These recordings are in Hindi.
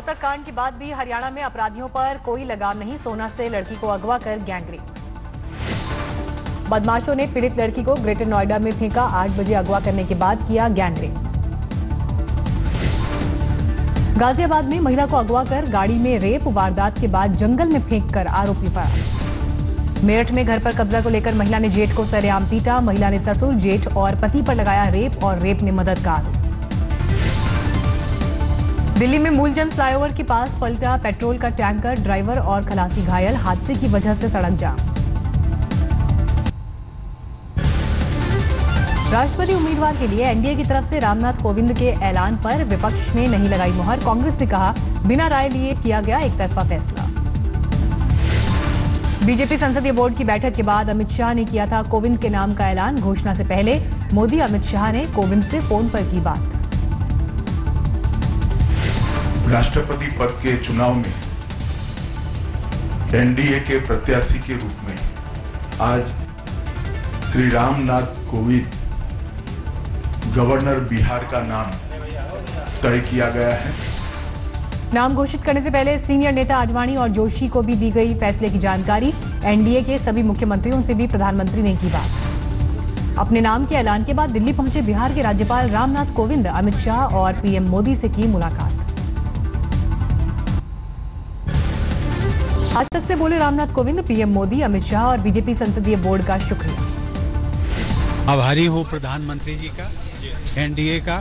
रोहतक कांड के बाद भी हरियाणा में अपराधियों पर कोई लगाम नहीं। सोना से लड़की को अगवा कर गैंगरेप। बदमाशों ने पीड़ित लड़की को ग्रेटर नोएडा में फेंका। 8 बजे अगवा करने के बाद किया गैंगरेप। गाजियाबाद में महिला को अगवा कर गाड़ी में रेप। वारदात के बाद जंगल में फेंककर आरोपी फरार। मेरठ में घर पर कब्जा को लेकर महिला ने जेठ को सरेआम पीटा। महिला ने ससुर, जेठ और पति पर लगाया रेप और रेप में मदद का आरोप। दिल्ली में मूलचंद फ्लाईओवर के पास पलटा पेट्रोल का टैंकर। ड्राइवर और खलासी घायल। हादसे की वजह से सड़क जाम। राष्ट्रपति उम्मीदवार के लिए एनडीए की तरफ से रामनाथ कोविंद के ऐलान पर विपक्ष ने नहीं लगाई मुहर। कांग्रेस ने कहा बिना राय लिए किया गया एक तरफा फैसला। बीजेपी संसदीय बोर्ड की बैठक के बाद अमित शाह ने किया था कोविंद के नाम का ऐलान। घोषणा से पहले मोदी अमित शाह ने कोविंद से फोन पर की बात। राष्ट्रपति पद के चुनाव में एनडीए के प्रत्याशी के रूप में आज श्री रामनाथ कोविंद गवर्नर बिहार का नाम तय किया गया है। नाम घोषित करने से पहले सीनियर नेता आडवाणी और जोशी को भी दी गई फैसले की जानकारी। एनडीए के सभी मुख्यमंत्रियों से भी प्रधानमंत्री ने की बात। अपने नाम के ऐलान के बाद दिल्ली पहुंचे बिहार के राज्यपाल रामनाथ कोविंद। अमित शाह और पीएम मोदी से की मुलाकात। आज तक से बोले रामनाथ कोविंद। पीएम मोदी, अमित शाह और बीजेपी संसदीय बोर्ड का शुक्रिया। आभारी हूं प्रधानमंत्री जी का, एनडीए का,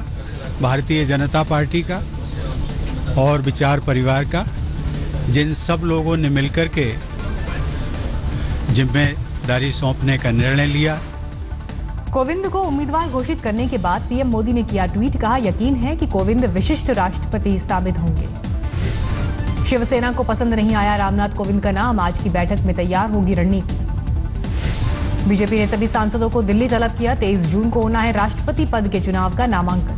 भारतीय जनता पार्टी का और विचार परिवार का, जिन सब लोगों ने मिलकर के जिम्मेदारी सौंपने का निर्णय लिया। कोविंद को उम्मीदवार घोषित करने के बाद पीएम मोदी ने किया ट्वीट। कहा यकीन है कि कोविंद विशिष्ट राष्ट्रपति साबित होंगे। शिवसेना को पसंद नहीं आया रामनाथ कोविंद का नाम। आज की बैठक में तैयार होगी रणनीति। बीजेपी ने सभी सांसदों को दिल्ली तलब किया। 23 जून को होना है राष्ट्रपति पद के चुनाव का नामांकन।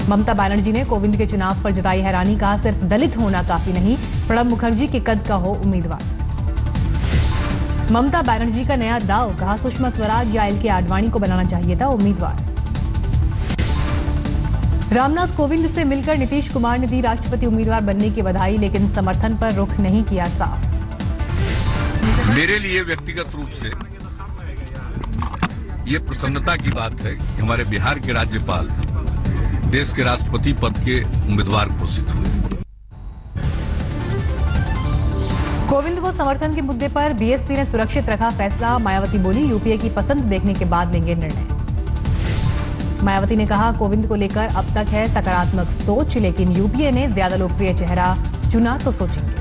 ममता बनर्जी ने कोविंद के चुनाव पर जताई हैरानी। कहा सिर्फ दलित होना काफी नहीं, प्रणब मुखर्जी के कद का हो उम्मीदवार। ममता बनर्जी का नया दाव। कहा सुषमा स्वराज या एलके आडवाणी को बनाना चाहिए था उम्मीदवार। रामनाथ कोविंद से मिलकर नीतीश कुमार ने दी राष्ट्रपति उम्मीदवार बनने की बधाई, लेकिन समर्थन पर रुख नहीं किया साफ। मेरे लिए व्यक्तिगत रूप से ये प्रसन्नता की बात है कि हमारे बिहार के राज्यपाल देश के राष्ट्रपति पद के उम्मीदवार घोषित हुए। कोविंद को समर्थन के मुद्दे पर बीएसपी ने सुरक्षित रखा फैसला। मायावती बोली यूपीए की पसंद देखने के बाद लेंगे निर्णय। मायावती ने कहा कोविंद को लेकर अब तक है सकारात्मक सोच, लेकिन यूपीए ने ज्यादा लोकप्रिय चेहरा चुना तो सोचेंगे।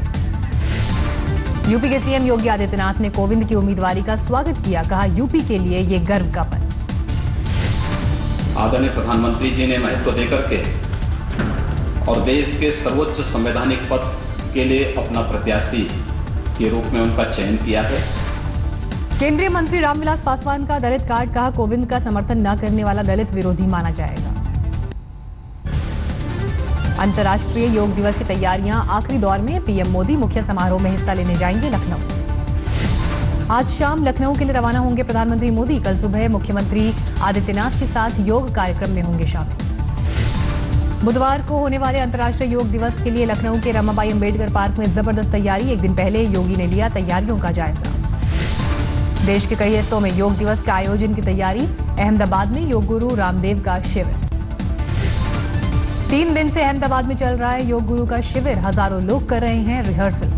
यूपी के सीएम योगी आदित्यनाथ ने कोविंद की उम्मीदवारी का स्वागत किया। कहा यूपी के लिए ये गर्व का पल। आदरणीय प्रधानमंत्री जी ने महत्व देकर के और देश के सर्वोच्च संवैधानिक पद के लिए अपना प्रत्याशी के रूप में उनका चयन किया है। केंद्रीय मंत्री रामविलास पासवान का दलित कार्ड। कहा कोविंद का समर्थन न करने वाला दलित विरोधी माना जाएगा। अंतर्राष्ट्रीय योग दिवस की तैयारियां आखिरी दौर में। पीएम मोदी मुख्य समारोह में हिस्सा लेने जाएंगे लखनऊ। आज शाम लखनऊ के लिए रवाना होंगे प्रधानमंत्री मोदी। कल सुबह मुख्यमंत्री आदित्यनाथ के साथ योग कार्यक्रम में होंगे शामिल। बुधवार को होने वाले अंतर्राष्ट्रीय योग दिवस के लिए लखनऊ के रमाबाई अंबेडकर पार्क में जबरदस्त तैयारी। एक दिन पहले योगी ने लिया तैयारियों का जायजा। देश के कई हिस्सों में योग दिवस के आयोजन की तैयारी। अहमदाबाद में योग गुरु रामदेव का शिविर। 3 दिन से अहमदाबाद में चल रहा है योग गुरु का शिविर। हजारों लोग कर रहे हैं रिहर्सल।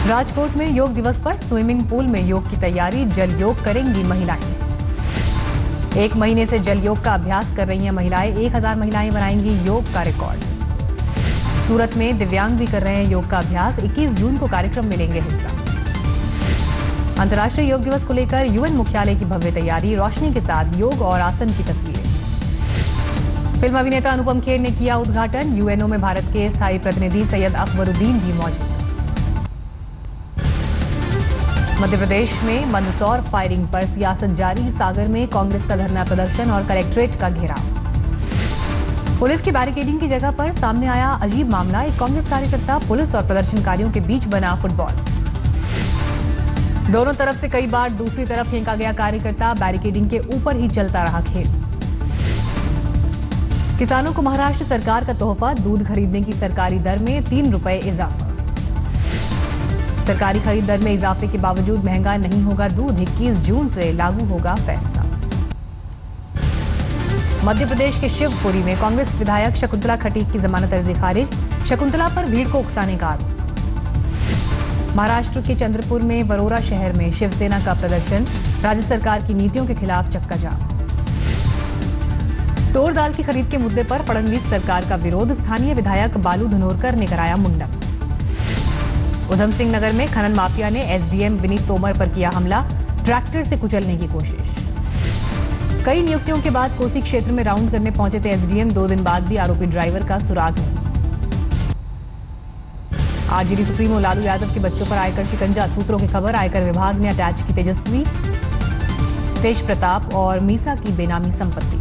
राजकोट में योग दिवस पर स्विमिंग पूल में योग की तैयारी। जल योग करेंगी महिलाएं। 1 महीने से जल योग का अभ्यास कर रही हैं महिलाएं। 1000 महिलाएं बनाएंगी योग का रिकॉर्ड। सूरत में दिव्यांग भी कर रहे हैं योग का अभ्यास। 21 जून को कार्यक्रम में लेंगे हिस्सा। अंतर्राष्ट्रीय योग दिवस को लेकर यूएन मुख्यालय की भव्य तैयारी। रोशनी के साथ योग और आसन की तस्वीरें। फिल्म अभिनेता अनुपम खेर ने किया उद्घाटन। यूएनओ में भारत के स्थायी प्रतिनिधि सैयद अकबरुद्दीन भी मौजूद। मध्य प्रदेश में मंदसौर फायरिंग पर सियासत जारी। सागर में कांग्रेस का धरना प्रदर्शन और कलेक्ट्रेट का घेराव। पुलिस की बैरिकेडिंग की जगह पर सामने आया अजीब मामला। एक कांग्रेस कार्यकर्ता पुलिस और प्रदर्शनकारियों के बीच बना फुटबॉल। दोनों तरफ से कई बार दूसरी तरफ फेंका गया कार्यकर्ता, बैरिकेडिंग के ऊपर ही चलता रहा खेल। किसानों को महाराष्ट्र सरकार का तोहफा, दूध खरीदने की सरकारी दर में 3 रुपए इजाफा। सरकारी खरीद दर में इजाफे के बावजूद महंगा नहीं होगा दूध, 21 जून से लागू होगा फैसला। मध्य प्रदेश के शिवपुरी में कांग्रेस विधायक शकुंतला खटीक की जमानत अर्जी खारिज, शकुंतला पर भीड़ को उकसाने का आरोप। महाराष्ट्र के चंद्रपुर में वरोरा शहर में शिवसेना का प्रदर्शन, राज्य सरकार की नीतियों के खिलाफ चक्का जाम। तोड़ दाल की खरीद के मुद्दे पर फडणवीस सरकार का विरोध, स्थानीय विधायक बालू धनोरकर ने कराया मुंडन। उधम सिंह नगर में खनन माफिया ने एसडीएम विनीत तोमर पर किया हमला, ट्रैक्टर से कुचलने की कोशिश। कई नियुक्तियों के बाद कोसी क्षेत्र में राउंड करने पहुंचे थे एसडीएम, 2 दिन बाद भी आरोपी ड्राइवर का सुराग नहीं। आरजेडी सुप्रीमो लालू यादव के बच्चों पर आयकर शिकंजा, सूत्रों की खबर, आयकर विभाग ने अटैच की तेजस्वी, तेज प्रताप और मीसा की बेनामी संपत्ति।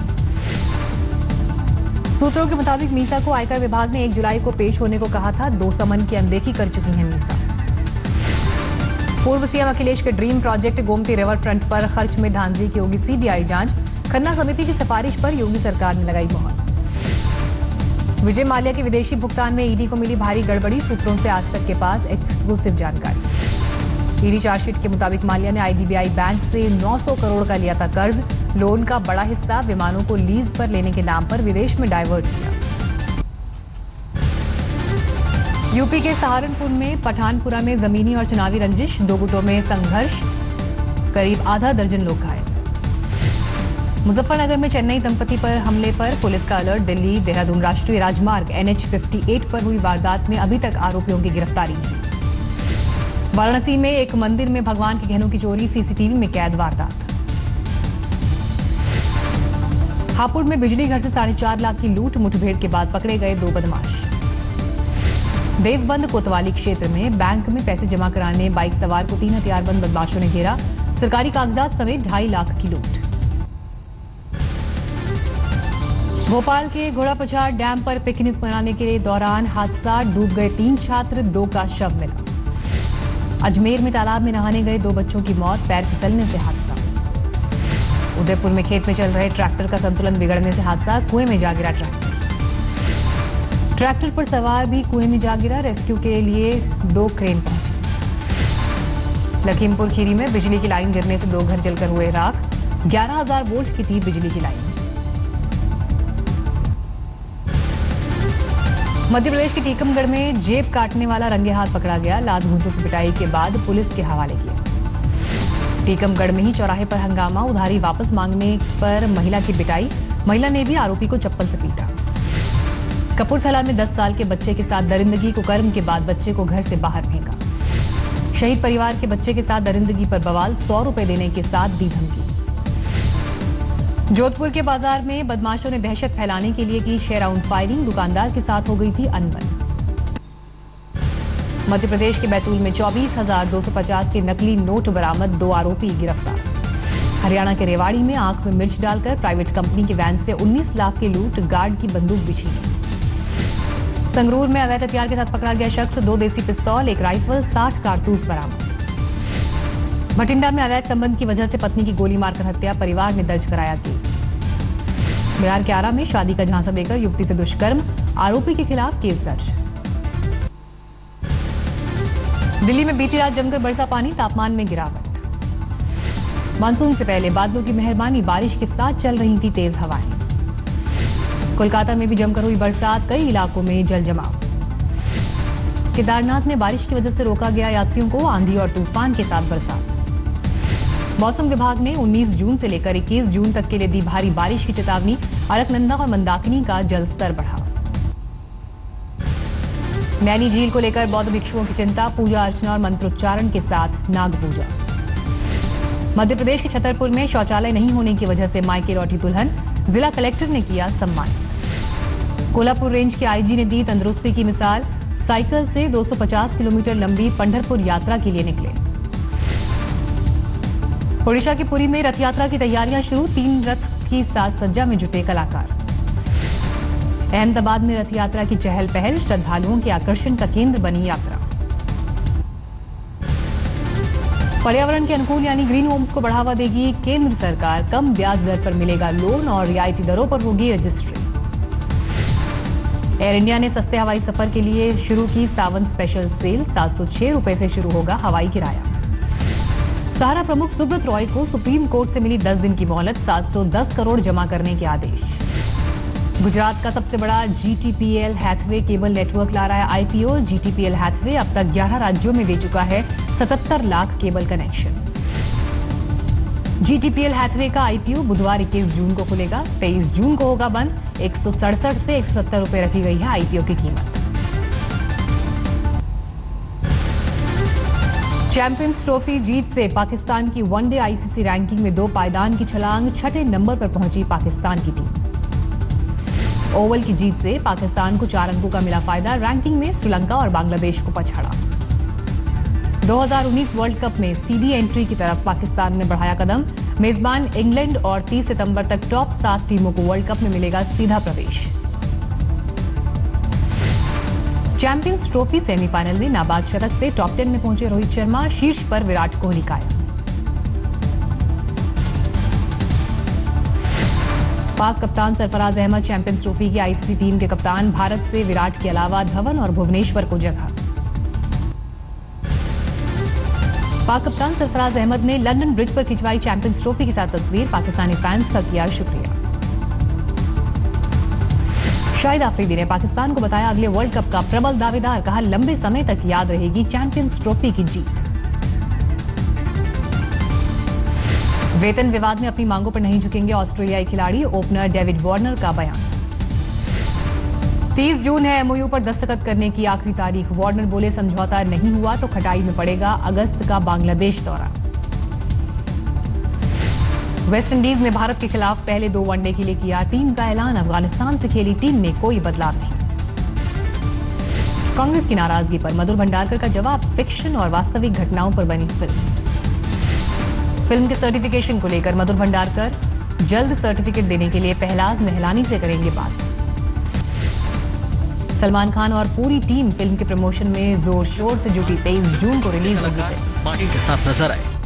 सूत्रों के मुताबिक मीसा को आयकर विभाग ने 1 जुलाई को पेश होने को कहा था, 2 समन की अनदेखी कर चुकी हैं मीसा। पूर्व सीएम अखिलेश के dream project Gomti river front पर खर्च में धांधली की होगी सीबीआई जांच, खन्ना समिति की सिफारिश पर योगी सरकार ने लगाई मोहर। विजय माल्या के विदेशी भुगतान में ईडी को मिली भारी गड़बड़ी, सूत्रों से आज तक के पास एक्सक्लूसिव जानकारी। ईडी चार्जशीट के मुताबिक माल्या ने आईडीबीआई बैंक से 900 करोड़ का लिया था कर्ज, लोन का बड़ा हिस्सा विमानों को लीज पर लेने के नाम पर विदेश में डाइवर्ट किया। यूपी के सहारनपुर में पठानपुरा में जमीनी और चुनावी रंजिश, 2 गुटों में संघर्ष, करीब आधा दर्जन लोग घायल। मुजफ्फरनगर में चेन्नई दंपति पर हमले पर पुलिस का अलर्ट, दिल्ली देहरादून राष्ट्रीय राजमार्ग NH 58 पर हुई वारदात में अभी तक आरोपियों की गिरफ्तारी नहीं। वाराणसी में एक मंदिर में भगवान के गहनों की चोरी, सीसीटीवी में कैद वारदात। हापुड़ में बिजली घर से 4.5 लाख की लूट, मुठभेड़ के बाद पकड़े गए 2 बदमाश। देवबंद कोतवाली क्षेत्र में बैंक में पैसे जमा कराने बाइक सवार को 3 हथियारबंद बदमाशों ने घेरा, सरकारी कागजात समेत 2.5 लाख की लूट। भोपाल के घोड़ापछाड़ डैम पर पिकनिक मनाने के दौरान हादसा, डूब गए 3 छात्र, 2 का शव मिला। अजमेर में तालाब में नहाने गए 2 बच्चों की मौत, पैर फिसलने से हादसा। उदयपुर में खेत में चल रहे ट्रैक्टर का संतुलन बिगड़ने से हादसा, कुएं में जा गिरा ट्रैक्टर पर सवार भी कुएं में जा गिरा, रेस्क्यू के लिए 2 क्रेन पहुंची। लखीमपुर खीरी में बिजली की लाइन गिरने से 2 घर जलकर हुए राख, 11,000 वोल्ट की थी बिजली की लाइन। मध्य प्रदेश के टीकमगढ़ में जेब काटने वाला रंगे हाथ पकड़ा गया, लात घूंसों की पिटाई के बाद पुलिस के हवाले किया। टीकमगढ़ में ही चौराहे पर हंगामा, उधारी वापस मांगने पर महिला की पिटाई, महिला ने भी आरोपी को चप्पल से पीटा। कपूरथला में 10 साल के बच्चे के साथ दरिंदगी, कुकर्म के बाद बच्चे को घर से बाहर फेंका। शहीद परिवार के बच्चे के साथ दरिंदगी पर बवाल, 100 रुपए देने के साथ दी धमकी। जोधपुर के बाजार में बदमाशों ने दहशत फैलाने के लिए की 6 राउंड फायरिंग, दुकानदार के साथ हो गई थी अनबन। मध्य प्रदेश के बैतूल में 24,250 के नकली नोट बरामद, 2 आरोपी गिरफ्तार। हरियाणा के रेवाड़ी में आंख में मिर्च डालकर प्राइवेट कंपनी की वैन से 19 लाख की लूट, गार्ड की बंदूक बिछी। संगरूर में अवैध हथियार के साथ पकड़ा गया शख्स, 2 देसी पिस्तौल, 1 राइफल, 60 कारतूस बरामद। भटिंडा में अवैध संबंध की वजह से पत्नी की गोली मारकर हत्या, परिवार ने दर्ज कराया केस। बिहार के आरा में शादी का झांसा देकर युवती से दुष्कर्म, आरोपी के खिलाफ केस दर्ज। दिल्ली में बीती रात जमकर बरसा पानी, तापमान में गिरावट। मानसून से पहले बादलों की मेहरबानी, बारिश के साथ चल रही थी तेज हवाएं। कोलकाता में भी जमकर हुई बरसात, कई इलाकों में जल जमाव। केदारनाथ में बारिश की वजह से रोका गया यात्रियों को, आंधी और तूफान के साथ बरसात। मौसम विभाग ने 19 जून से लेकर 21 जून तक के लिए दी भारी बारिश की चेतावनी, अलकनंदा और मंदाकिनी का जलस्तर बढ़ा। नैनी झील को लेकर बौद्ध भिक्षुओं की चिंता, पूजा अर्चना और मंत्रोच्चारण के साथ नाग पूजा। मध्य प्रदेश के छतरपुर में शौचालय नहीं होने की वजह से मायके लौटी दुल्हन, जिला कलेक्टर ने किया सम्मानित। कोल्हापुर रेंज के आईजी ने दी तंदुरुस्ती की मिसाल, साइकिल से 250 किलोमीटर लंबी पंढरपुर यात्रा के लिए निकले। ओडिशा के पुरी में रथ यात्रा की तैयारियां शुरू, 3 रथ की साज सज्जा में जुटे कलाकार। अहमदाबाद में रथ यात्रा की चहल पहल, श्रद्धालुओं के आकर्षण का केंद्र बनी यात्रा। पर्यावरण के अनुकूल यानी ग्रीन होम्स को बढ़ावा देगी केंद्र सरकार। कम ब्याज दर पर मिलेगा लोन और रियायती दरों पर होगी रजिस्ट्री। एयर इंडिया ने सस्ते हवाई सफर के लिए शुरू की सावन स्पेशल सेल। 706 रुपए से शुरू होगा हवाई किराया। सहारा प्रमुख सुब्रत रॉय को सुप्रीम कोर्ट से मिली 10 दिन की मोहलत। 710 करोड़ जमा करने के आदेश। गुजरात का सबसे बड़ा GTPL हैथवे केबल नेटवर्क ला रहा है IPO। GTPL हैथवे अब तक 11 राज्यों में दे चुका है 77 lakh cable connection. GTPL Hathway का IPO बुधवार 21 जून को खुलेगा। 23 जून को होगा बंद। 167 से 170 रुपए रखी गई है IPO की कीमत। चैंपियंस ट्रॉफी जीत से पाकिस्तान की वनडे ICC रैंकिंग में 2 पायदान की छलांग। 6ठे नंबर पर पहुंची पाकिस्तान की टीम। ओवल की जीत से पाकिस्तान को 4 अंकों का मिला फायदा। रैंकिंग में श्रीलंका और बांग्लादेश को पछाड़ा। 2019 वर्ल्ड कप में सीधी एंट्री की तरफ पाकिस्तान ने बढ़ाया कदम। मेजबान इंग्लैंड और 30 सितंबर तक टॉप 7 टीमों को वर्ल्ड कप में मिलेगा सीधा प्रवेश। चैंपियंस ट्रॉफी सेमीफाइनल में नाबाद शतक से टॉप 10 में पहुंचे रोहित शर्मा। शीर्ष पर विराट कोहली कायम। पाक कप्तान सरफराज अहमद चैंपियंस ट्रॉफी की ICC टीम के कप्तान। भारत से विराट के अलावा धवन और भुवनेश्वर को जगह। पाक कप्तान सरफराज अहमद ने लंदन ब्रिज पर खिंचवाई चैंपियंस ट्रॉफी के साथ तस्वीर। पाकिस्तानी फैंस का किया शुक्रिया। शाहिद आफरीदी ने पाकिस्तान को बताया अगले वर्ल्ड कप का प्रबल दावेदार। कहा लंबे समय तक याद रहेगी चैंपियंस ट्रॉफी की जीत। वेतन विवाद में अपनी मांगों पर नहीं झुकेंगे ऑस्ट्रेलियाई खिलाड़ी। ओपनर डेविड वार्नर का बयान। 30 जून है MOU पर दस्तखत करने की आखिरी तारीख। वार्नर बोले समझौता नहीं हुआ तो खटाई में पड़ेगा अगस्त का बांग्लादेश दौरा। वेस्टइंडीज ने भारत के खिलाफ पहले 2 वनडे के लिए किया टीम का ऐलान। अफगानिस्तान से खेली टीम में कोई बदलाव नहीं। कांग्रेस की नाराजगी पर मधुर भंडारकर का जवाब। फिक्शन और वास्तविक घटनाओं पर बनी फिल्म के सर्टिफिकेशन को लेकर मधुर भंडारकर जल्द सर्टिफिकेट देने के लिए पहलाज नहलानी से करेंगे बात। सलमान खान और पूरी टीम फिल्म के प्रमोशन में जोर शोर से जुटी। 23 जून को रिलीज होगी। के साथ नजर आए।